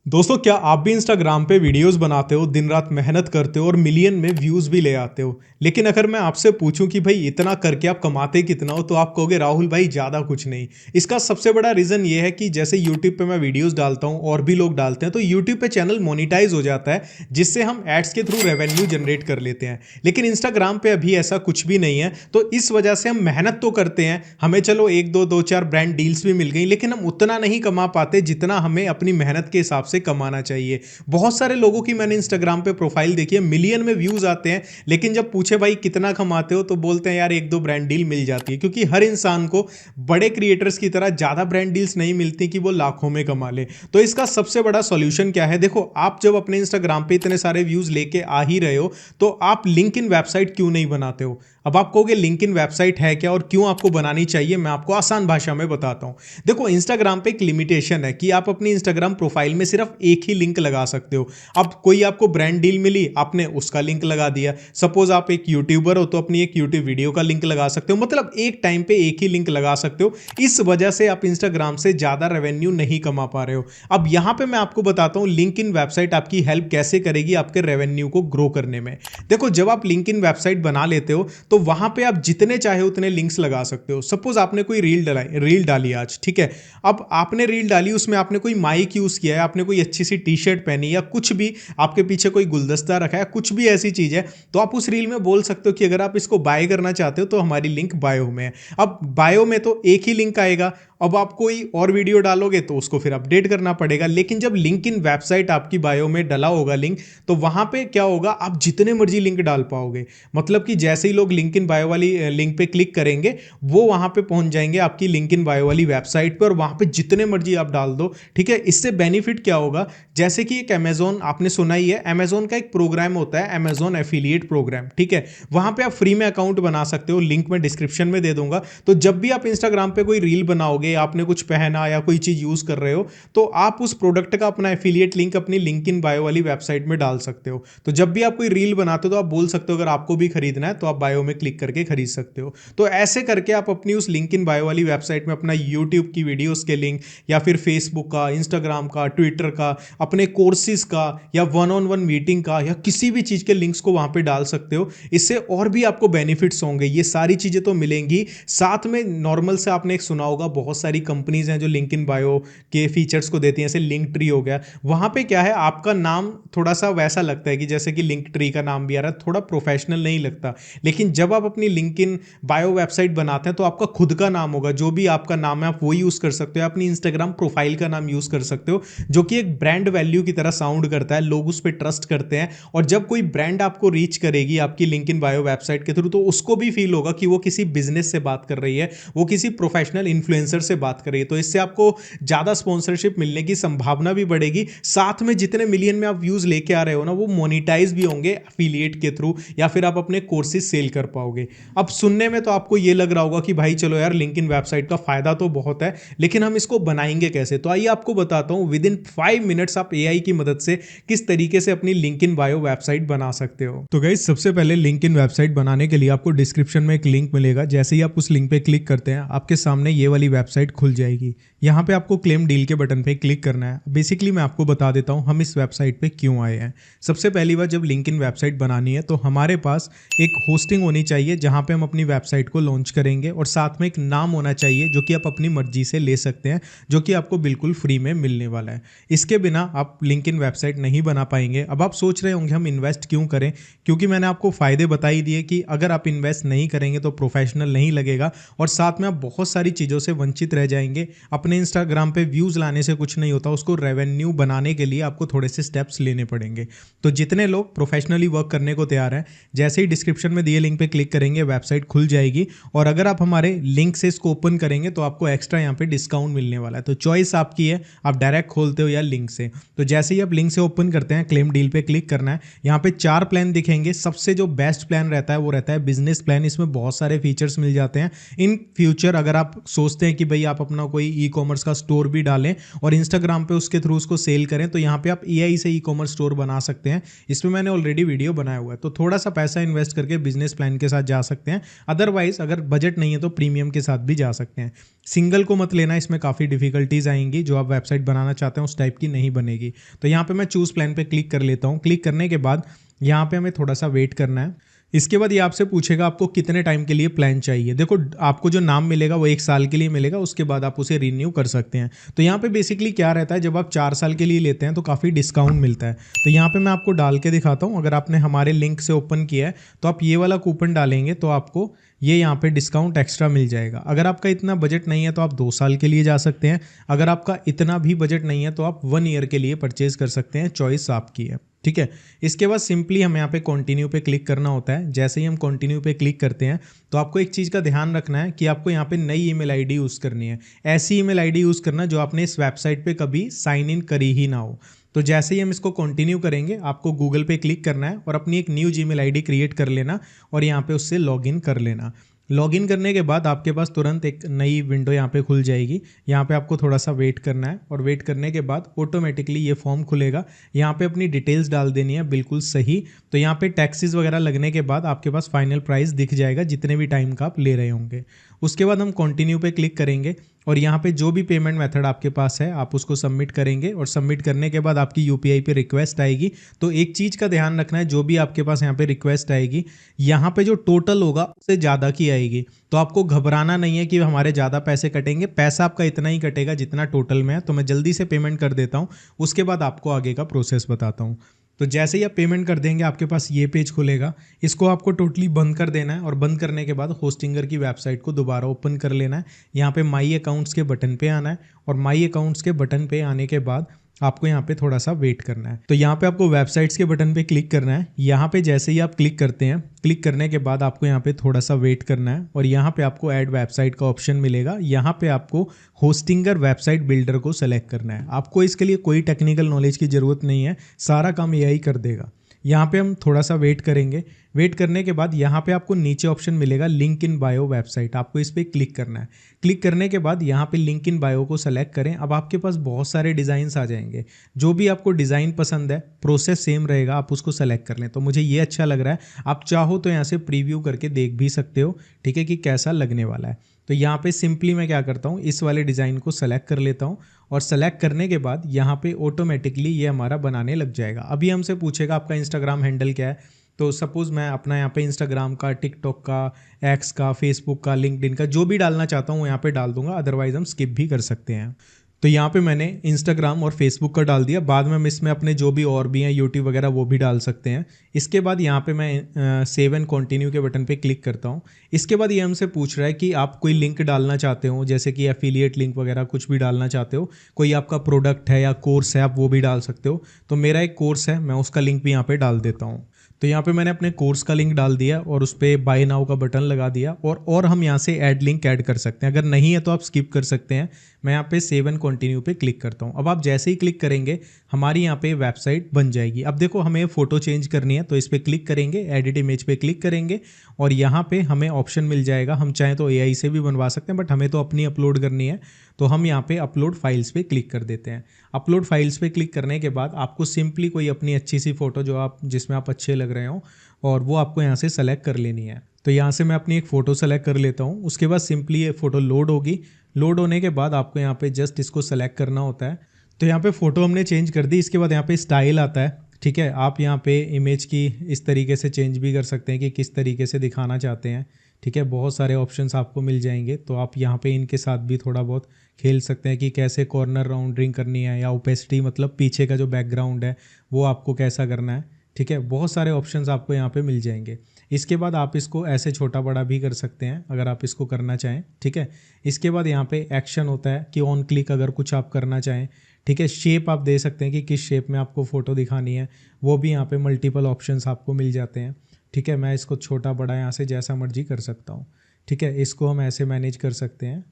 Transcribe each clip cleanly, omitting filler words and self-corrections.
दोस्तों, क्या आप भी इंस्टाग्राम पे वीडियोस बनाते हो, दिन रात मेहनत करते हो और मिलियन में व्यूज भी ले आते हो। लेकिन अगर मैं आपसे पूछूं कि भाई इतना करके आप कमाते कितना हो, तो आप कहोगे राहुल भाई ज़्यादा कुछ नहीं। इसका सबसे बड़ा रीज़न ये है कि जैसे यूट्यूब पे मैं वीडियोस डालता हूं और भी लोग डालते हैं, तो यूट्यूब पे चैनल मोनिटाइज हो जाता है, जिससे हम एड्स के थ्रू रेवेन्यू जनरेट कर लेते हैं। लेकिन इंस्टाग्राम पे अभी ऐसा कुछ भी नहीं है, तो इस वजह से हम मेहनत तो करते हैं, हमें चलो एक दो दो चार ब्रांड डील्स भी मिल गई, लेकिन हम उतना नहीं कमा पाते जितना हमें अपनी मेहनत के हिसाब से कमाना चाहिए। बहुत सारे लोगों की मैंने इंस्टाग्राम पे प्रोफाइल देखी है, मिलियन में व्यूज आते हैं, लेकिन जब पूछे भाई कितना कमाते हो, तो बोलते हैं यार एक दो ब्रांड डील मिल जाती है। क्योंकि हर इंसान को बड़े क्रिएटर्स की तरह ज्यादा ब्रांड डील्स नहीं मिलती कि वो लाखों में कमा ले। तो इसका सबसे बड़ा सॉल्यूशन क्या है? देखो, आप जब अपने इंस्टाग्राम पे इतने सारे व्यूज लेके आ ही रहे हो, तो आप लिंक्डइन वेबसाइट क्यों नहीं बनाते हो? अब आप कहोगे लिंक्डइन वेबसाइट है क्या और क्यों आपको बनानी चाहिए? मैं आपको आसान भाषा में बताता हूं। देखो, इंस्टाग्राम पे एक लिमिटेशन है कि आप अपनी इंस्टाग्राम प्रोफाइल में सिर्फ एक ही लिंक लगा सकते हो। अब कोई आपको ब्रांड डील मिली, आपने उसका लिंक लगा दिया। सपोज आप एक यूट्यूबर हो, तो अपनी एक यूट्यूब वीडियो का लिंक लगा सकते हो। मतलब एक टाइम पे एक ही लिंक लगा सकते हो। इस वजह से आप इंस्टाग्राम से ज्यादा रेवेन्यू नहीं कमा पा रहे हो। अब यहां पे मैं आपको बताता हूं लिंक्डइन वेबसाइट आपकी हेल्प कैसे करेगी आपके रेवेन्यू को ग्रो करने में। देखो, जब आप लिंक्डइन वेबसाइट बना लेते हो, तो वहां पे आप जितने चाहे उतने लिंक्स लगा सकते हो। सपोज आपने कोई रील डाली आज, ठीक है। अब आपने रील डाली, उसमें आपने कोई माइक यूज किया है, आपने कोई अच्छी सी टी शर्ट पहनी, या कुछ भी आपके पीछे कोई गुलदस्ता रखा है, कुछ भी ऐसी चीज है, तो आप उस रील में बोल सकते हो कि अगर आप इसको बाय करना चाहते हो तो हमारी लिंक बायो में है। अब बायो में तो एक ही लिंक आएगा। अब आप कोई और वीडियो डालोगे तो उसको फिर अपडेट करना पड़ेगा। लेकिन जब लिंक्डइन वेबसाइट आपकी बायो में डला होगा लिंक, तो वहां पे क्या होगा, आप जितने मर्जी लिंक डाल पाओगे। मतलब कि जैसे ही लोग लिंक्डइन बायो वाली लिंक पे क्लिक करेंगे, वो वहां पे पहुंच जाएंगे आपकी लिंक्डइन बायो वाली वेबसाइट पे, और वहां पे जितने मर्जी आप डाल दो। ठीक है, इससे बेनिफिट क्या होगा? जैसे कि एक अमेजोन, आपने सुना ही है, अमेजोन का एक प्रोग्राम होता है अमेजोन एफिलिएट प्रोग्राम। ठीक है, वहां पे आप फ्री में अकाउंट बना सकते हो, लिंक मैं डिस्क्रिप्शन में दे दूंगा। तो जब भी आप इंस्टाग्राम पे कोई रील बनाओगे, आपने कुछ पहना या कोई चीज यूज कर रहे हो, तो आप उस प्रोडक्ट का अपना एफिलिएट लिंक अपनी लिंक्डइन बायो वाली वेबसाइट में डाल सकते हो। तो जब भी आप कोई रील बनाते हो, तो आप बोल सकते हो अगर आपको भी खरीदना है तो आप बायो में क्लिक करके खरीद सकते हो। तो ऐसे करके आप अपनी उस लिंक्डइन बायो वाली वेबसाइट में अपना यूट्यूब की वीडियोस के लिंक, या फिर फेसबुक का, इंस्टाग्राम का, ट्विटर का, अपने कोर्सेज का, या वन ऑन वन मीटिंग का, या किसी भी चीज के लिंक्स को वहां पे डाल सकते हो। इससे और भी आपको बेनिफिट्स होंगे। ये सारी चीजें तो मिलेंगी, साथ में नॉर्मल से आपने एक सुना होगा, बहुत सारी कंपनीज हैं जो लिंक्डइन बायो के फीचर्स को देती हैं, जैसे लिंक ट्री हो गया। वहां पे क्या है, आपका नाम थोड़ा सा वैसा लगता है कि जैसे कि लिंक ट्री का नाम भी आ रहा है, थोड़ा प्रोफेशनल नहीं लगता। लेकिन जब आप अपनी लिंक्डइन बायो वेबसाइट बनाते हैं, तो आपका खुद का नाम होगा, जो भी आपका नाम है आप वो यूज कर सकते हो। अपनी इंस्टाग्राम प्रोफाइल का नाम यूज कर सकते हो, जो कि एक ब्रांड वैल्यू की तरह साउंड करता है, लोग उस पर ट्रस्ट करते हैं। और जब कोई ब्रांड आपको रीच करेगी आपकी लिंक्डइन बायो वेबसाइट के थ्रू, तो उसको भी फील होगा कि वो किसी बिजनेस से बात कर रही है, वो किसी प्रोफेशनल इन्फ्लुएंसर से बात कर रही है। तो इससे आपको ज्यादा स्पॉन्सरशिप मिलने की संभावना भी बढ़ेगी। साथ में जितने मिलियन में आप व्यूज लेके आ रहे हो ना, वो मोनिटाइज भी होंगे एफिलिएट के थ्रू, या फिर आप अपने कोर्सेज सेल कर पाओगे। अब सुनने में तो आपको ये लग रहा होगा कि भाई चलो यार, लिंक्डइन वेबसाइट का फायदा तो बहुत है, लेकिन हम इसको बनाएंगे कैसे? तो आइए आपको बताता हूं विद इन 5 मिनट्स आप एआई की मदद से किस तरीके से अपनी लिंक्डइन बायो वेबसाइट बना सकते हो। तो गाइस, सबसे पहले लिंक्डइन वेबसाइट बनाने के लिए आपको डिस्क्रिप्शन में एक लिंक मिलेगा। जैसे ही आप उस लिंक पे क्लिक करते हैं, आपके सामने ये वाली वेबसाइट खुल जाएगी। यहाँ पे आपको क्लेम डील के बटन पे क्लिक करना है। बेसिकली मैं आपको बता देता हूँ हम इस वेबसाइट पे क्यों आए हैं। सबसे पहली बार जब लिंक्डइन वेबसाइट बनानी है, तो हमारे पास एक होस्टिंग होनी चाहिए जहाँ पे हम अपनी वेबसाइट को लॉन्च करेंगे, और साथ में एक नाम होना चाहिए जो कि आप अपनी मर्जी से ले सकते हैं, जो कि आपको बिल्कुल फ्री में मिलने वाला है। इसके बिना आप लिंक्डइन वेबसाइट नहीं बना पाएंगे। अब आप सोच रहे होंगे हम इन्वेस्ट क्यों करें? क्योंकि मैंने आपको फायदे बता ही दिए कि अगर आप इन्वेस्ट नहीं करेंगे तो प्रोफेशनल नहीं लगेगा, और साथ में आप बहुत सारी चीज़ों से वंचित रह जाएंगे। अपने इंस्टाग्राम पे व्यूज लाने से कुछ नहीं होता, उसको रेवेन्यू बनाने के लिए आपको थोड़े से स्टेप्स लेने पड़ेंगे। तो जितने लोग प्रोफेशनली वर्क करने को तैयार हैं, जैसे ही डिस्क्रिप्शन में दिए लिंक पे क्लिक करेंगे, वेबसाइट खुल जाएगी। और अगर आप हमारे लिंक से इसको ओपन करेंगे, तो आपको एक्स्ट्रा यहाँ पे डिस्काउंट मिलने वाला है। तो चॉइस आपकी है, आप डायरेक्ट खोलते हो या लिंक से। तो जैसे ही आप लिंक से ओपन करते हैं, क्लेम डील पे क्लिक करना है। यहाँ पे 4 प्लान दिखेंगे। सबसे जो बेस्ट प्लान रहता है वो रहता है बिजनेस प्लान। इसमें बहुत सारे फीचर्स मिल जाते हैं। इन फ्यूचर अगर आप सोचते हैं कि भाई आप अपना कोई ई कॉमर्स का स्टोर भी डालें और इंस्टाग्राम पे उसके थ्रू उसको सेल करें, तो यहाँ पे आप एआई से ई कॉमर्स स्टोर बना सकते हैं। इसमें मैंने ऑलरेडी वीडियो बनाया हुआ है। तो थोड़ा सा पैसा इन्वेस्ट करके बिजनेस प्लान प्लान के साथ जा सकते हैं। अदरवाइज अगर बजट नहीं है तो प्रीमियम के साथ भी जा सकते हैं। सिंगल को मत लेना, इसमें काफ़ी डिफिकल्टीज आएंगी, जो आप वेबसाइट बनाना चाहते हैं उस टाइप की नहीं बनेगी। तो यहाँ पे मैं चूज़ प्लान पे क्लिक कर लेता हूँ। क्लिक करने के बाद यहाँ पे हमें थोड़ा सा वेट करना है। इसके बाद ये आपसे पूछेगा आपको कितने टाइम के लिए प्लान चाहिए। देखो आपको जो नाम मिलेगा वो 1 साल के लिए मिलेगा, उसके बाद आप उसे रिन्यू कर सकते हैं। तो यहाँ पे बेसिकली क्या रहता है, जब आप 4 साल के लिए लेते हैं तो काफ़ी डिस्काउंट मिलता है। तो यहाँ पे मैं आपको डाल के दिखाता हूँ। अगर आपने हमारे लिंक से ओपन किया है तो आप ये वाला कूपन डालेंगे तो आपको ये यहाँ पे डिस्काउंट एक्स्ट्रा मिल जाएगा। अगर आपका इतना बजट नहीं है तो आप 2 साल के लिए जा सकते हैं। अगर आपका इतना भी बजट नहीं है तो आप 1 ईयर के लिए परचेज कर सकते हैं, चॉइस आपकी है। ठीक है, इसके बाद सिंपली हमें यहाँ पे कंटिन्यू पे क्लिक करना होता है। जैसे ही हम कंटिन्यू पे क्लिक करते हैं तो आपको एक चीज़ का ध्यान रखना है कि आपको यहाँ पे नई ईमेल आईडी यूज़ करनी है। ऐसी ईमेल आईडी यूज़ करना जो आपने इस वेबसाइट पे कभी साइन इन करी ही ना हो। तो जैसे ही हम इसको कंटिन्यू करेंगे आपको गूगल पे क्लिक करना है और अपनी एक न्यू जीमेल आईडी क्रिएट कर लेना और यहाँ पे उससे लॉगिन कर लेना। लॉगिन करने के बाद आपके पास तुरंत एक नई विंडो यहाँ पे खुल जाएगी। यहाँ पे आपको थोड़ा सा वेट करना है और वेट करने के बाद ऑटोमेटिकली ये फॉर्म खुलेगा। यहाँ पे अपनी डिटेल्स डाल देनी है बिल्कुल सही। तो यहाँ पे टैक्सेस वगैरह लगने के बाद आपके पास फाइनल प्राइस दिख जाएगा जितने भी टाइम का आप ले रहे होंगे। उसके बाद हम कंटिन्यू पे क्लिक करेंगे और यहाँ पे जो भी पेमेंट मेथड आपके पास है आप उसको सबमिट करेंगे और सबमिट करने के बाद आपकी यूपीआई पे रिक्वेस्ट आएगी। तो एक चीज़ का ध्यान रखना है, जो भी आपके पास यहाँ पे रिक्वेस्ट आएगी यहाँ पे जो टोटल होगा उससे ज़्यादा की आएगी। तो आपको घबराना नहीं है कि हमारे ज़्यादा पैसे कटेंगे, पैसा आपका इतना ही कटेगा जितना टोटल में है। तो मैं जल्दी से पेमेंट कर देता हूँ, उसके बाद आपको आगे का प्रोसेस बताता हूँ। तो जैसे ही आप पेमेंट कर देंगे आपके पास ये पेज खुलेगा। इसको आपको टोटली बंद कर देना है और बंद करने के बाद होस्टिंगर की वेबसाइट को दोबारा ओपन कर लेना है। यहाँ पे माई अकाउंट्स के बटन पे आना है और माई अकाउंट्स के बटन पे आने के बाद आपको यहाँ पे थोड़ा सा वेट करना है। तो यहाँ पे आपको वेबसाइट्स के बटन पे क्लिक करना है। यहाँ पे जैसे ही आप क्लिक करते हैं, क्लिक करने के बाद आपको यहाँ पे थोड़ा सा वेट करना है और यहाँ पे आपको ऐड वेबसाइट का ऑप्शन मिलेगा। यहाँ पे आपको होस्टिंगर वेबसाइट बिल्डर को सेलेक्ट करना है। आपको इसके लिए कोई टेक्निकल नॉलेज की ज़रूरत नहीं है, सारा काम एआई कर देगा। यहाँ पे हम थोड़ा सा वेट करेंगे। वेट करने के बाद यहाँ पे आपको नीचे ऑप्शन मिलेगा लिंक इन बायो वेबसाइट, आपको इस पर क्लिक करना है। क्लिक करने के बाद यहाँ पे लिंक इन बायो को सेलेक्ट करें। अब आपके पास बहुत सारे डिज़ाइंस आ जाएंगे, जो भी आपको डिज़ाइन पसंद है प्रोसेस सेम रहेगा, आप उसको सेलेक्ट कर लें। तो मुझे ये अच्छा लग रहा है, आप चाहो तो यहाँ से प्रीव्यू करके देख भी सकते हो, ठीक है, कि कैसा लगने वाला है। तो यहाँ पे सिंपली मैं क्या करता हूँ, इस वाले डिज़ाइन को सेलेक्ट कर लेता हूँ और सेलेक्ट करने के बाद यहाँ पे ऑटोमेटिकली ये हमारा बनाने लग जाएगा। अभी हमसे पूछेगा आपका इंस्टाग्राम हैंडल क्या है। तो सपोज़ मैं अपना यहाँ पे इंस्टाग्राम का, टिकटॉक का, एक्स का, फेसबुक का, लिंक्डइन का जो भी डालना चाहता हूँ यहाँ पे डाल दूंगा, अदरवाइज हम स्किप भी कर सकते हैं। तो यहाँ पे मैंने इंस्टाग्राम और फेसबुक का डाल दिया, बाद में हम इसमें अपने जो भी और भी हैं यूट्यूब वगैरह वो भी डाल सकते हैं। इसके बाद यहाँ पे मैं सेव एंड कंटिन्यू के बटन पे क्लिक करता हूँ। इसके बाद ये हमसे पूछ रहा है कि आप कोई लिंक डालना चाहते हो, जैसे कि एफिलिएट लिंक वगैरह कुछ भी डालना चाहते हो, कोई आपका प्रोडक्ट है या कोर्स है आप वो भी डाल सकते हो। तो मेरा एक कोर्स है, मैं उसका लिंक भी यहाँ पे डाल देता हूँ। तो यहाँ पे मैंने अपने कोर्स का लिंक डाल दिया और उस पर बाय नाउ का बटन लगा दिया और हम यहाँ से ऐड लिंक ऐड कर सकते हैं। अगर नहीं है तो आप स्किप कर सकते हैं। मैं यहाँ पे सेव एंड कंटिन्यू पे क्लिक करता हूँ। अब आप जैसे ही क्लिक करेंगे हमारी यहाँ पे वेबसाइट बन जाएगी। अब देखो हमें फ़ोटो चेंज करनी है तो इस पर क्लिक करेंगे, एडिट इमेज पे क्लिक करेंगे और यहाँ पे हमें ऑप्शन मिल जाएगा। हम चाहें तो एआई से भी बनवा सकते हैं, बट हमें तो अपनी अपलोड करनी है। तो हम यहाँ पे अपलोड फाइल्स पे क्लिक कर देते हैं। अपलोड फाइल्स पे क्लिक करने के बाद आपको सिंपली कोई अपनी अच्छी सी फ़ोटो जो जिसमें आप अच्छे लग रहे हो और वो आपको यहाँ से सेलेक्ट कर लेनी है। तो यहाँ से मैं अपनी एक फ़ोटो सेलेक्ट कर लेता हूँ। उसके बाद सिंपली ये फ़ोटो लोड होगी। लोड होने के बाद आपको यहाँ पे जस्ट इसको सेलेक्ट करना होता है। तो यहाँ पे फ़ोटो हमने चेंज कर दी। इसके बाद यहाँ पे स्टाइल आता है, ठीक है। आप यहाँ पे इमेज की इस तरीके से चेंज भी कर सकते हैं कि किस तरीके से दिखाना चाहते हैं, ठीक है। बहुत सारे ऑप्शंस आपको मिल जाएंगे, तो आप यहाँ पे इनके साथ भी थोड़ा बहुत खेल सकते हैं कि कैसे कॉर्नर राउंडरिंग करनी है या ओपेसिटी, मतलब पीछे का जो बैकग्राउंड है वो आपको कैसा करना है, ठीक है। बहुत सारे ऑप्शंस आपको यहाँ पे मिल जाएंगे। इसके बाद आप इसको ऐसे छोटा बड़ा भी कर सकते हैं अगर आप इसको करना चाहें, ठीक है। इसके बाद यहाँ पे एक्शन होता है कि ऑन क्लिक अगर कुछ आप करना चाहें, ठीक है। शेप आप दे सकते हैं कि किस शेप में आपको फ़ोटो दिखानी है, वो भी यहाँ पे मल्टीपल ऑप्शंस आपको मिल जाते हैं, ठीक है। मैं इसको छोटा बड़ा यहाँ से जैसा मर्जी कर सकता हूँ, ठीक है। इसको हम ऐसे मैनेज कर सकते हैं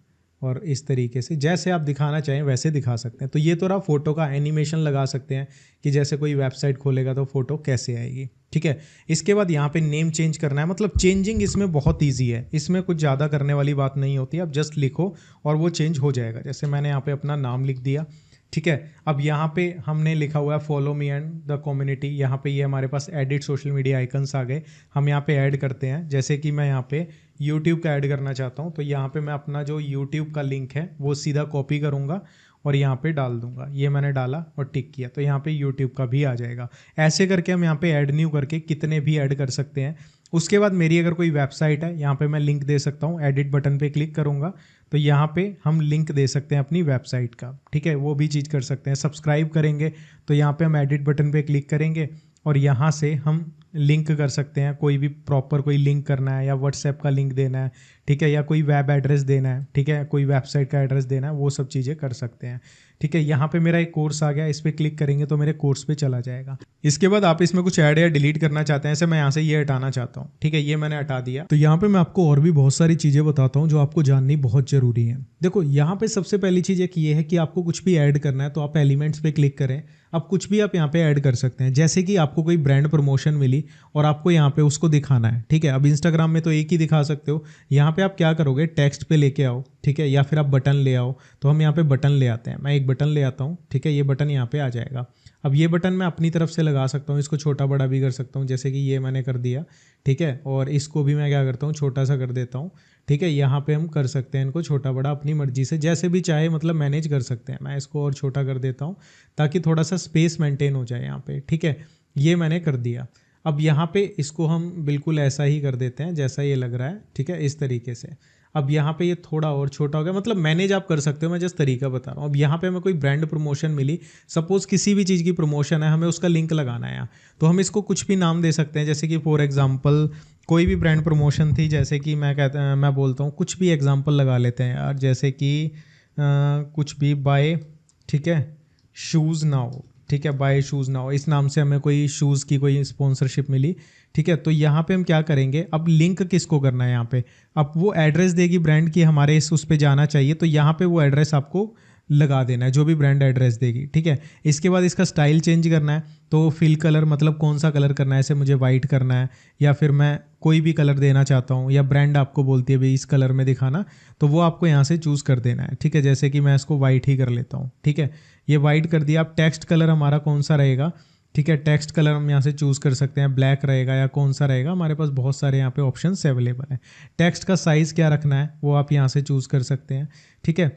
और इस तरीके से जैसे आप दिखाना चाहें वैसे दिखा सकते हैं। तो ये तो रहा फ़ोटो का एनिमेशन लगा सकते हैं कि जैसे कोई वेबसाइट खोलेगा तो फ़ोटो कैसे आएगी, ठीक है। इसके बाद यहाँ पे नेम चेंज करना है, मतलब चेंजिंग इसमें बहुत ईजी है, इसमें कुछ ज़्यादा करने वाली बात नहीं होती। आप जस्ट लिखो और वो चेंज हो जाएगा। जैसे मैंने यहाँ पे अपना नाम लिख दिया, ठीक है। अब यहाँ पे हमने लिखा हुआ है follow me and the community, यहाँ पे ये हमारे पास एडिट सोशल मीडिया आइकन्स आ गए। हम यहाँ पे ऐड करते हैं, जैसे कि मैं यहाँ पे यूट्यूब का ऐड करना चाहता हूँ, तो यहाँ पे मैं अपना जो यूट्यूब का लिंक है वो सीधा कॉपी करूँगा और यहाँ पे डाल दूंगा। ये मैंने डाला और टिक किया, तो यहाँ पे यूट्यूब का भी आ जाएगा। ऐसे करके हम यहाँ पे ऐड न्यू करके कितने भी ऐड कर सकते हैं। उसके बाद मेरी अगर कोई वेबसाइट है, यहाँ पे मैं लिंक दे सकता हूँ। एडिट बटन पे क्लिक करूँगा तो यहाँ पे हम लिंक दे सकते हैं अपनी वेबसाइट का, ठीक है, वो भी चीज़ कर सकते हैं। सब्सक्राइब करेंगे तो यहाँ पे हम एडिट बटन पे क्लिक करेंगे और यहाँ से हम लिंक कर सकते हैं। कोई भी प्रॉपर कोई लिंक करना है या व्हाट्सएप का लिंक देना है, ठीक है, या कोई वेब एड्रेस देना है, ठीक है, कोई वेबसाइट का एड्रेस देना है, वो सब चीज़ें कर सकते हैं। ठीक है, यहाँ पे मेरा एक कोर्स आ गया, इस पर क्लिक करेंगे तो मेरे कोर्स पे चला जाएगा। इसके बाद आप इसमें कुछ ऐड या डिलीट करना चाहते हैं, ऐसे मैं यहाँ से ये हटाना चाहता हूँ, ठीक है, ये मैंने हटा दिया। तो यहाँ पे मैं आपको और भी बहुत सारी चीज़ें बताता हूँ जो आपको जाननी बहुत ज़रूरी है। देखो यहाँ पे सबसे पहली चीज़ एक ये है कि आपको कुछ भी ऐड करना है तो आप एलिमेंट्स पे क्लिक करें। अब कुछ भी आप यहाँ पे ऐड कर सकते हैं, जैसे कि आपको कोई ब्रांड प्रमोशन मिली और आपको यहाँ पे उसको दिखाना है, ठीक है। अब इंस्टाग्राम में तो एक ही दिखा सकते हो, यहाँ पे आप क्या करोगे, टेक्स्ट पे लेके आओ, ठीक है, या फिर आप बटन ले आओ। तो हम यहाँ पे बटन ले आते हैं, मैं एक बटन ले आता हूँ, ठीक है, ये बटन यहाँ पे आ जाएगा। अब ये बटन मैं अपनी तरफ से लगा सकता हूँ, इसको छोटा बड़ा भी कर सकता हूँ, जैसे कि ये मैंने कर दिया, ठीक है, और इसको भी मैं क्या करता हूँ, छोटा सा कर देता हूँ, ठीक है। यहाँ पे हम कर सकते हैं इनको छोटा बड़ा अपनी मर्जी से, जैसे भी चाहे मतलब मैनेज कर सकते हैं। मैं इसको और छोटा कर देता हूँ ताकि थोड़ा सा स्पेस मेंटेन हो जाए यहाँ पे, ठीक है, ये मैंने कर दिया। अब यहाँ पे इसको हम बिल्कुल ऐसा ही कर देते हैं जैसा ये लग रहा है, ठीक है, इस तरीके से। अब यहाँ पे ये थोड़ा और छोटा हो गया, मतलब मैनेज आप कर सकते हो, मैं जस्ट तरीका बता रहा हूँ। अब यहाँ पे हमें कोई ब्रांड प्रमोशन मिली, सपोज किसी भी चीज़ की प्रमोशन है, हमें उसका लिंक लगाना है यहाँ, तो हम इसको कुछ भी नाम दे सकते हैं, जैसे कि फॉर एग्जांपल कोई भी ब्रांड प्रमोशन थी, जैसे कि मैं बोलता हूँ कुछ भी एग्जांपल लगा लेते हैं यार, जैसे कि कुछ भी बाय, ठीक है, शूज़ नाउ, ठीक है, बाय शूज़ नाउ, इस नाम से हमें कोई शूज़ की कोई स्पॉन्सरशिप मिली, ठीक है। तो यहाँ पे हम क्या करेंगे, अब लिंक किसको करना है यहाँ पे, अब वो एड्रेस देगी ब्रांड की, हमारे इस उस पे जाना चाहिए, तो यहाँ पे वो एड्रेस आपको लगा देना है, जो भी ब्रांड एड्रेस देगी, ठीक है। इसके बाद इसका स्टाइल चेंज करना है, तो फिल कलर मतलब कौन सा कलर करना है, ऐसे मुझे वाइट करना है या फिर मैं कोई भी कलर देना चाहता हूँ, या ब्रांड आपको बोलती है भाई इस कलर में दिखाना, तो वो आपको यहाँ से चूज़ कर देना है, ठीक है। जैसे कि मैं इसको वाइट ही कर लेता हूँ, ठीक है, ये वाइट कर दिया। अब टेक्स्ट कलर हमारा कौन सा रहेगा, ठीक है, टेक्स्ट कलर हम यहाँ से चूज़ कर सकते हैं, ब्लैक रहेगा या कौन सा रहेगा, हमारे पास बहुत सारे यहाँ पे ऑप्शंस अवेलेबल हैं। टेक्स्ट का साइज़ क्या रखना है वो आप यहाँ से चूज़ कर सकते हैं, ठीक है।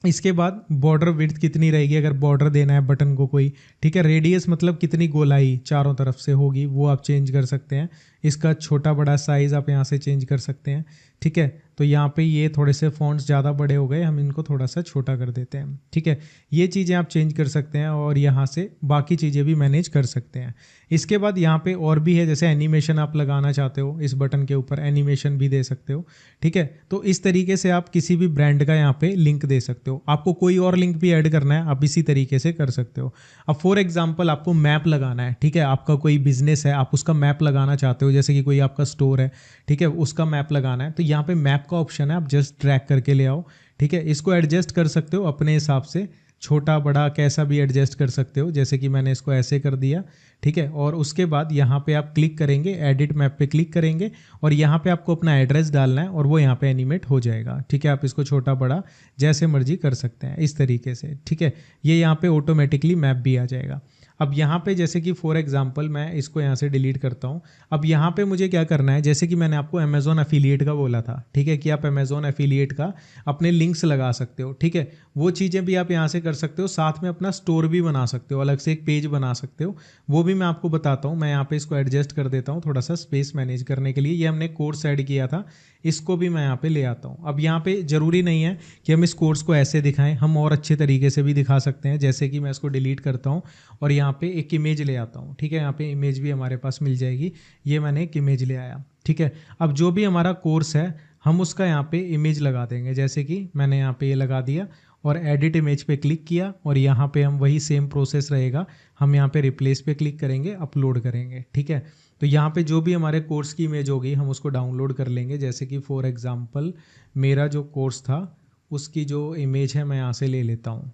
इसके बाद बॉर्डर विड्थ कितनी रहेगी, अगर बॉर्डर देना है बटन को कोई, ठीक है। रेडियस मतलब कितनी गोलाई चारों तरफ से होगी, वो आप चेंज कर सकते हैं। इसका छोटा बड़ा साइज़ आप यहाँ से चेंज कर सकते हैं, ठीक है। तो यहाँ पे ये थोड़े से फॉन्ट्स ज़्यादा बड़े हो गए, हम इनको थोड़ा सा छोटा कर देते हैं, ठीक है। ये चीज़ें आप चेंज कर सकते हैं और यहाँ से बाकी चीज़ें भी मैनेज कर सकते हैं। इसके बाद यहाँ पे और भी है, जैसे एनिमेशन आप लगाना चाहते हो, इस बटन के ऊपर एनिमेशन भी दे सकते हो, ठीक है। तो इस तरीके से आप किसी भी ब्रांड का यहाँ पे लिंक दे सकते हो। आपको कोई और लिंक भी ऐड करना है, आप इसी तरीके से कर सकते हो। अब फॉर एग्जाम्पल आपको मैप लगाना है, ठीक है, आपका कोई बिजनेस है, आप उसका मैप लगाना चाहते हो, जैसे कि कोई आपका स्टोर है, ठीक है, उसका मैप लगाना है, तो यहाँ पे मैप का ऑप्शन है, आप जस्ट ड्रैग करके ले आओ, ठीक है। इसको एडजस्ट कर सकते हो अपने हिसाब से, छोटा बड़ा कैसा भी एडजस्ट कर सकते हो, जैसे कि मैंने इसको ऐसे कर दिया, ठीक है। और उसके बाद यहाँ पे आप क्लिक करेंगे, एडिट मैप पे क्लिक करेंगे और यहाँ पे आपको अपना एड्रेस डालना है और वो यहाँ पे एनिमेट हो जाएगा, ठीक है। आप इसको छोटा बड़ा जैसे मर्जी कर सकते हैं इस तरीके से, ठीक है। ये यहाँ पे ऑटोमेटिकली मैप भी आ जाएगा। अब यहाँ पे जैसे कि फॉर एग्जांपल मैं इसको यहाँ से डिलीट करता हूँ। अब यहाँ पे मुझे क्या करना है, जैसे कि मैंने आपको अमेज़ॉन एफिलिएट का बोला था, ठीक है, कि आप अमेज़ॉन एफिलिएट का अपने लिंक्स लगा सकते हो, ठीक है। वो चीज़ें भी आप यहाँ से कर सकते हो, साथ में अपना स्टोर भी बना सकते हो, अलग से एक पेज बना सकते हो, वो भी मैं आपको बताता हूँ। मैं यहाँ पे इसको एडजस्ट कर देता हूँ थोड़ा सा स्पेस मैनेज करने के लिए। ये हमने कोर्स ऐड किया था, इसको भी मैं यहाँ पे ले आता हूँ। अब यहाँ पे ज़रूरी नहीं है कि हम इस कोर्स को ऐसे दिखाएं, हम और अच्छे तरीके से भी दिखा सकते हैं। जैसे कि मैं इसको डिलीट करता हूँ और यहाँ पे एक इमेज ले आता हूँ, ठीक है, यहाँ पे इमेज भी हमारे पास मिल जाएगी। ये मैंने एक इमेज ले आया, ठीक है। अब जो भी हमारा कोर्स है हम उसका यहाँ पे इमेज लगा देंगे, जैसे कि मैंने यहाँ पे ये लगा दिया और एडिट इमेज पे क्लिक किया और यहाँ पे हम वही सेम प्रोसेस रहेगा, हम यहाँ पे रिप्लेस पे क्लिक करेंगे, अपलोड करेंगे, ठीक है। तो यहाँ पे जो भी हमारे कोर्स की इमेज होगी हम उसको डाउनलोड कर लेंगे। जैसे कि फॉर एग्जांपल मेरा जो कोर्स था उसकी जो इमेज है मैं यहाँ से ले लेता हूँ,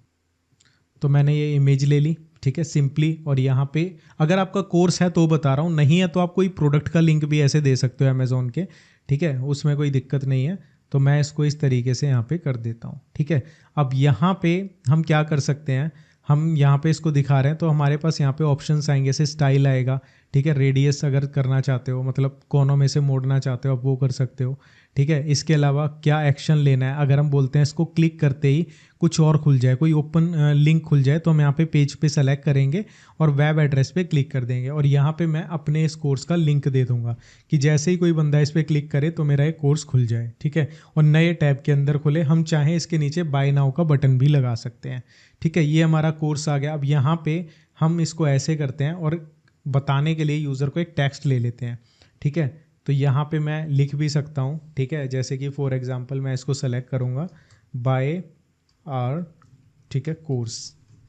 तो मैंने ये इमेज ले ली, ठीक है, सिंपली। और यहाँ पे अगर आपका कोर्स है तो बता रहा हूँ, नहीं है तो आप कोई प्रोडक्ट का लिंक भी ऐसे दे सकते हो अमेज़ॉन के, ठीक है, उसमें कोई दिक्कत नहीं है। तो मैं इसको इस तरीके से यहाँ पे कर देता हूँ, ठीक है। अब यहाँ पे हम क्या कर सकते हैं, हम यहाँ पे इसको दिखा रहे हैं तो हमारे पास यहाँ पे ऑप्शंस आएंगे, जैसे स्टाइल आएगा, ठीक है, रेडियस अगर करना चाहते हो, मतलब कोनों में से मोड़ना चाहते हो आप वो कर सकते हो, ठीक है। इसके अलावा क्या एक्शन लेना है, अगर हम बोलते हैं इसको क्लिक करते ही कुछ और खुल जाए, कोई ओपन लिंक खुल जाए, तो हम यहाँ पे पेज पे सेलेक्ट करेंगे और वेब एड्रेस पे क्लिक कर देंगे और यहाँ पे मैं अपने इस कोर्स का लिंक दे दूंगा कि जैसे ही कोई बंदा इस पर क्लिक करे तो मेरा एक कोर्स खुल जाए, ठीक है, और नए टैब के अंदर खुले। हम चाहें इसके नीचे बाय नाउ का बटन भी लगा सकते हैं, ठीक है। ये हमारा कोर्स आ गया। अब यहाँ पे हम इसको ऐसे करते हैं और बताने के लिए यूज़र को एक टेक्स्ट ले लेते हैं, ठीक है। तो यहाँ पे मैं लिख भी सकता हूँ, ठीक है, जैसे कि फॉर एग्जांपल मैं इसको सेलेक्ट करूँगा बाय आर, ठीक है, कोर्स,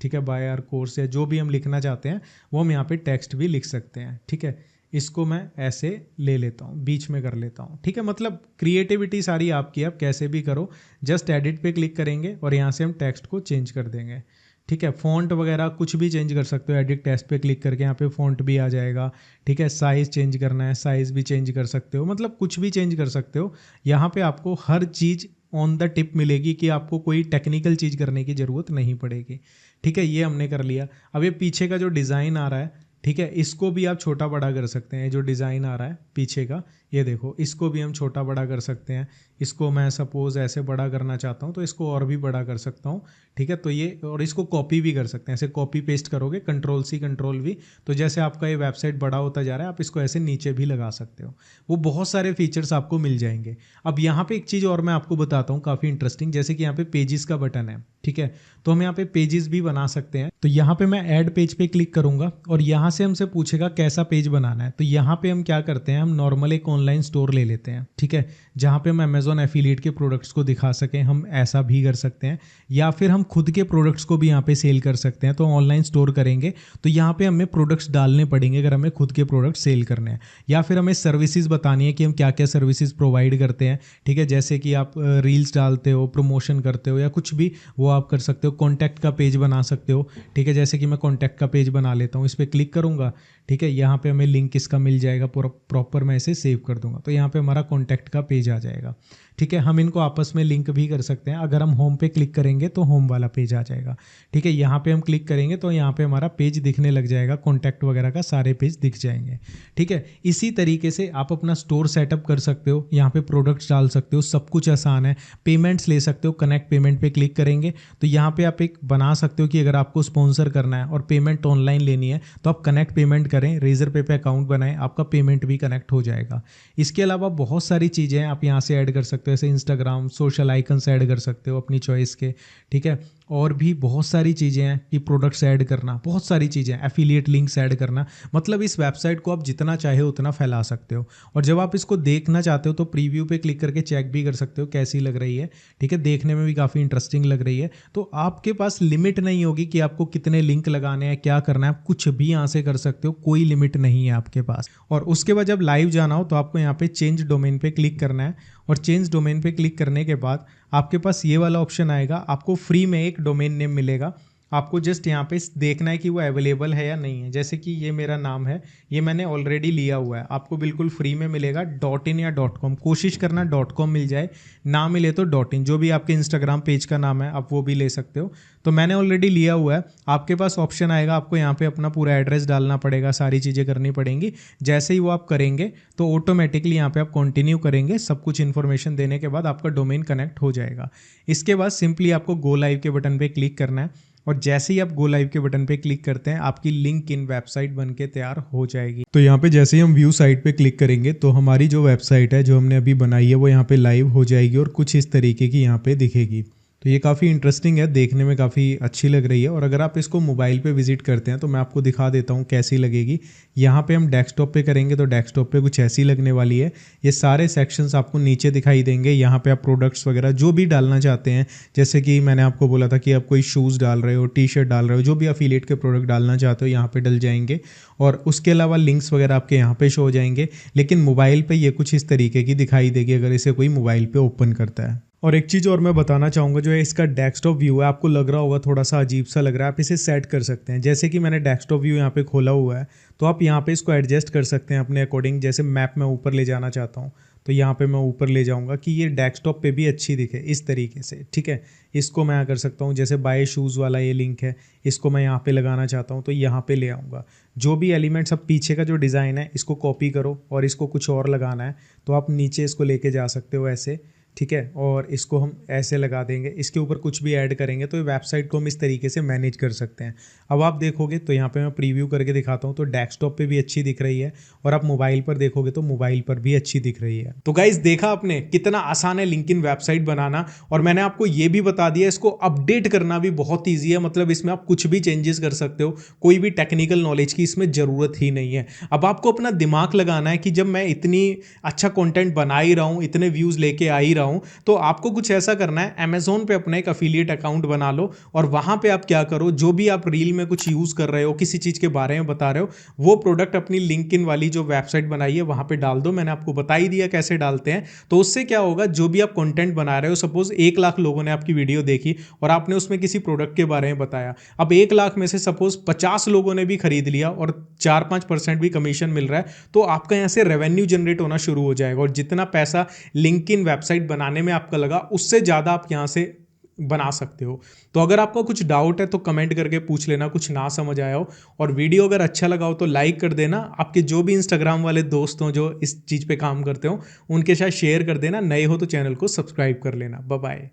ठीक है, बाय आर कोर्स, या जो भी हम लिखना चाहते हैं वो हम यहाँ पे टेक्स्ट भी लिख सकते हैं, ठीक है। इसको मैं ऐसे ले लेता हूँ, बीच में कर लेता हूँ, ठीक है। मतलब क्रिएटिविटी सारी आपकी, आप कैसे भी करो, जस्ट एडिट पे क्लिक करेंगे और यहाँ से हम टेक्स्ट को चेंज कर देंगे, ठीक है। फ़ॉन्ट वगैरह कुछ भी चेंज कर सकते हो, एडिट टेक्स्ट पे क्लिक करके यहाँ पे फ़ॉन्ट भी आ जाएगा, ठीक है। साइज़ चेंज करना है, साइज़ भी चेंज कर सकते हो, मतलब कुछ भी चेंज कर सकते हो। यहाँ पे आपको हर चीज़ ऑन द टिप मिलेगी कि आपको कोई टेक्निकल चीज़ करने की ज़रूरत नहीं पड़ेगी, ठीक है। ये हमने कर लिया। अब ये पीछे का जो डिज़ाइन आ रहा है, ठीक है, इसको भी आप छोटा बड़ा कर सकते हैं। जो डिज़ाइन आ रहा है पीछे का, ये देखो, इसको भी हम छोटा बड़ा कर सकते हैं। इसको मैं सपोज़ ऐसे बड़ा करना चाहता हूँ तो इसको और भी बड़ा कर सकता हूँ, ठीक है। तो ये, और इसको कॉपी भी कर सकते हैं, ऐसे कॉपी पेस्ट करोगे कंट्रोल सी कंट्रोल वी, तो जैसे आपका ये वेबसाइट बड़ा होता जा रहा है आप इसको ऐसे नीचे भी लगा सकते हो। वो बहुत सारे फीचर्स आपको मिल जाएंगे। अब यहाँ पे एक चीज़ और मैं आपको बताता हूँ काफ़ी इंटरेस्टिंग, जैसे कि यहाँ पे पेजेस का बटन है, ठीक है, तो हम यहाँ पे पेजेस भी बना सकते हैं। तो यहाँ पे मैं ऐड पेज पे क्लिक करूँगा और यहाँ से हमसे पूछेगा कैसा पेज बनाना है। तो यहाँ पे हम क्या करते हैं, हम नॉर्मल एक ऑनलाइन स्टोर ले लेते हैं, ठीक है, जहाँ पे हम अमेजॉन एफिलिएट के प्रोडक्ट्स को दिखा सकें, हम ऐसा भी कर सकते हैं, या फिर हम खुद के प्रोडक्ट्स को भी यहाँ पे सेल कर सकते हैं। तो ऑनलाइन स्टोर करेंगे तो यहाँ पे हमें प्रोडक्ट्स डालने पड़ेंगे अगर हमें खुद के प्रोडक्ट सेल करने हैं, या फिर हमें सर्विसेज बतानी है कि हम क्या क्या सर्विसेज प्रोवाइड करते हैं, ठीक है, जैसे कि आप रील्स डालते हो, प्रमोशन करते हो या कुछ भी, वो आप कर सकते हो। कॉन्टैक्ट का पेज बना सकते हो, ठीक है, जैसे कि मैं कॉन्टैक्ट का पेज बना लेता हूँ, इस पर क्लिक करूँगा, ठीक है, यहाँ पे हमें लिंक इसका मिल जाएगा, प्रॉपर मैं इसे सेव कर दूंगा तो यहाँ पे हमारा कॉन्टैक्ट का पेज आ जाएगा, ठीक है। हम इनको आपस में लिंक भी कर सकते हैं। अगर हम होम पे क्लिक करेंगे तो होम वाला पेज आ जाएगा, ठीक है। यहाँ पे हम क्लिक करेंगे तो यहाँ पे हमारा पेज दिखने लग जाएगा, कॉन्टैक्ट वगैरह का सारे पेज दिख जाएंगे, ठीक है। इसी तरीके से आप अपना स्टोर सेटअप कर सकते हो, यहाँ पे प्रोडक्ट्स डाल सकते हो, सब कुछ आसान है। पेमेंट्स ले सकते हो, कनेक्ट पेमेंट पे क्लिक करेंगे तो यहाँ पे आप एक बना सकते हो कि अगर आपको स्पॉन्सर करना है और पेमेंट ऑनलाइन लेनी है तो आप कनेक्ट पेमेंट करें, रेजर पे अकाउंट बनाएं, आपका पेमेंट भी कनेक्ट हो जाएगा। इसके अलावा बहुत सारी चीज़ें आप यहाँ से ऐड कर सकते हो, जैसे इंस्टाग्राम सोशल आइकन्स ऐड कर सकते हो अपनी चॉइस के, ठीक है। और भी बहुत सारी चीज़ें हैं कि प्रोडक्ट्स ऐड करना, बहुत सारी चीज़ें, एफिलिएट लिंक्स ऐड करना, मतलब इस वेबसाइट को आप जितना चाहे उतना फैला सकते हो। और जब आप इसको देखना चाहते हो तो प्रीव्यू पे क्लिक करके चेक भी कर सकते हो कैसी लग रही है, ठीक है, देखने में भी काफ़ी इंटरेस्टिंग लग रही है। तो आपके पास लिमिट नहीं होगी कि आपको कितने लिंक लगाने हैं, क्या करना है, आप कुछ भी यहाँ से कर सकते हो, कोई लिमिट नहीं है आपके पास। और उसके बाद जब लाइव जाना हो तो आपको यहाँ पे चेंज डोमेन पे क्लिक करना है और चेंज डोमेन पे क्लिक करने के बाद आपके पास ये वाला ऑप्शन आएगा, आपको फ्री में एक डोमेन नेम मिलेगा। आपको जस्ट यहाँ पे देखना है कि वो अवेलेबल है या नहीं है। जैसे कि ये मेरा नाम है, ये मैंने ऑलरेडी लिया हुआ है, आपको बिल्कुल फ्री में मिलेगा .in या .com, कोशिश करना .com मिल जाए, ना मिले तो .in, जो भी आपके इंस्टाग्राम पेज का नाम है आप वो भी ले सकते हो। तो मैंने ऑलरेडी लिया हुआ है। आपके पास ऑप्शन आएगा, आपको यहाँ पे अपना पूरा एड्रेस डालना पड़ेगा, सारी चीज़ें करनी पड़ेंगी। जैसे ही वो आप करेंगे तो ऑटोमेटिकली यहाँ पे आप कंटिन्यू करेंगे, सब कुछ इन्फॉर्मेशन देने के बाद आपका डोमेन कनेक्ट हो जाएगा। इसके बाद सिंपली आपको गो लाइव के बटन पे क्लिक करना है और जैसे ही आप गो लाइव के बटन पे क्लिक करते हैं आपकी लिंक इन वेबसाइट बनके तैयार हो जाएगी। तो यहाँ पे जैसे ही हम व्यू साइट पे क्लिक करेंगे तो हमारी जो वेबसाइट है जो हमने अभी बनाई है वो यहाँ पे लाइव हो जाएगी और कुछ इस तरीके की यहाँ पे दिखेगी। तो ये काफ़ी इंटरेस्टिंग है, देखने में काफ़ी अच्छी लग रही है। और अगर आप इसको मोबाइल पे विजिट करते हैं तो मैं आपको दिखा देता हूँ कैसी लगेगी। यहाँ पे हम डेस्कटॉप पे करेंगे तो डेस्कटॉप पे कुछ ऐसी लगने वाली है। ये सारे सेक्शंस आपको नीचे दिखाई देंगे। यहाँ पे आप प्रोडक्ट्स वगैरह जो भी डालना चाहते हैं, जैसे कि मैंने आपको बोला था कि आप कोई शूज़ डाल रहे हो, टी शर्ट डाल रहे हो, जो भी एफिलिएट के प्रोडक्ट डालना चाहते हो यहाँ पे डल जाएंगे। और उसके अलावा लिंक्स वगैरह आपके यहाँ पे शो हो जाएंगे। लेकिन मोबाइल पे ये कुछ इस तरीके की दिखाई देगी अगर इसे कोई मोबाइल पे ओपन करता है। और एक चीज़ और मैं बताना चाहूँगा, जो है इसका डेस्कटॉप व्यू है, आपको लग रहा होगा थोड़ा सा अजीब सा लग रहा है, आप इसे सेट कर सकते हैं। जैसे कि मैंने डेस्कटॉप व्यू यहाँ पे खोला हुआ है तो आप यहाँ पे इसको एडजस्ट कर सकते हैं अपने अकॉर्डिंग। जैसे मैप में ऊपर ले जाना चाहता हूँ तो यहाँ पे मैं ऊपर ले जाऊँगा कि ये डेस्कटॉप पे भी अच्छी दिखे इस तरीके से, ठीक है। इसको मैं यहाँ कर सकता हूँ, जैसे बाय शूज़ वाला ये लिंक है, इसको मैं यहाँ पे लगाना चाहता हूँ तो यहाँ पे ले आऊँगा। जो भी एलिमेंट्स, अब पीछे का जो डिज़ाइन है इसको कॉपी करो और इसको कुछ और लगाना है तो आप नीचे इसको लेके जा सकते हो ऐसे, ठीक है। और इसको हम ऐसे लगा देंगे, इसके ऊपर कुछ भी ऐड करेंगे तो ये वेबसाइट को हम इस तरीके से मैनेज कर सकते हैं। अब आप देखोगे तो यहाँ पे मैं प्रीव्यू करके दिखाता हूँ तो डेस्कटॉप पे भी अच्छी दिख रही है और आप मोबाइल पर देखोगे तो मोबाइल पर भी अच्छी दिख रही है। तो गाइज देखा आपने कितना आसान है लिंक्डइन वेबसाइट बनाना, और मैंने आपको ये भी बता दिया इसको अपडेट करना भी बहुत ईजी है। मतलब इसमें आप कुछ भी चेंजेस कर सकते हो, कोई भी टेक्निकल नॉलेज की इसमें ज़रूरत ही नहीं है। अब आपको अपना दिमाग लगाना है कि जब मैं इतनी अच्छा कंटेंट बना ही रहा हूँ, इतने व्यूज़ लेके आ ही रहा हूँ, तो आपको कुछ ऐसा करना है, अमेज़न पे अपना एक अफिलिएट अकाउंट बना लो और वहाँ पे आप क्या करो, जो भी आप रील में कुछ यूज़ कर रहे हो, किसी चीज़ के बारे में बता रहे हो, वो प्रोडक्ट अपनी लिंक्डइन वाली जो वेबसाइट बनाई है वहाँ पे डाल दो। मैंने आपको बता ही दिया कैसे डालते हैं। तो उससे क्या होगा, जो भी आप कंटेंट बना रहे हो, सपोज 1 लाख लोगों ने आपकी वीडियो देखी और आपने उसमें किसी प्रोडक्ट के बारे में बताया, अब 1 लाख में से सपोज 50 लोगों ने भी खरीद लिया और 4-5% भी कमीशन मिल रहा है, तो आपका यहाँ से रेवेन्यू जनरेट होना शुरू हो जाएगा और जितना पैसा लिंक्डइन वेबसाइट बनाने में आपका लगा उससे ज़्यादा आप यहाँ से बना सकते हो। तो अगर आपका कुछ डाउट है तो कमेंट करके पूछ लेना, कुछ ना समझ आया हो। और वीडियो अगर अच्छा लगा हो तो लाइक कर देना, आपके जो भी इंस्टाग्राम वाले दोस्त हों जो इस चीज़ पे काम करते हो उनके साथ शेयर कर देना, नए हो तो चैनल को सब्सक्राइब कर लेना। Bye bye.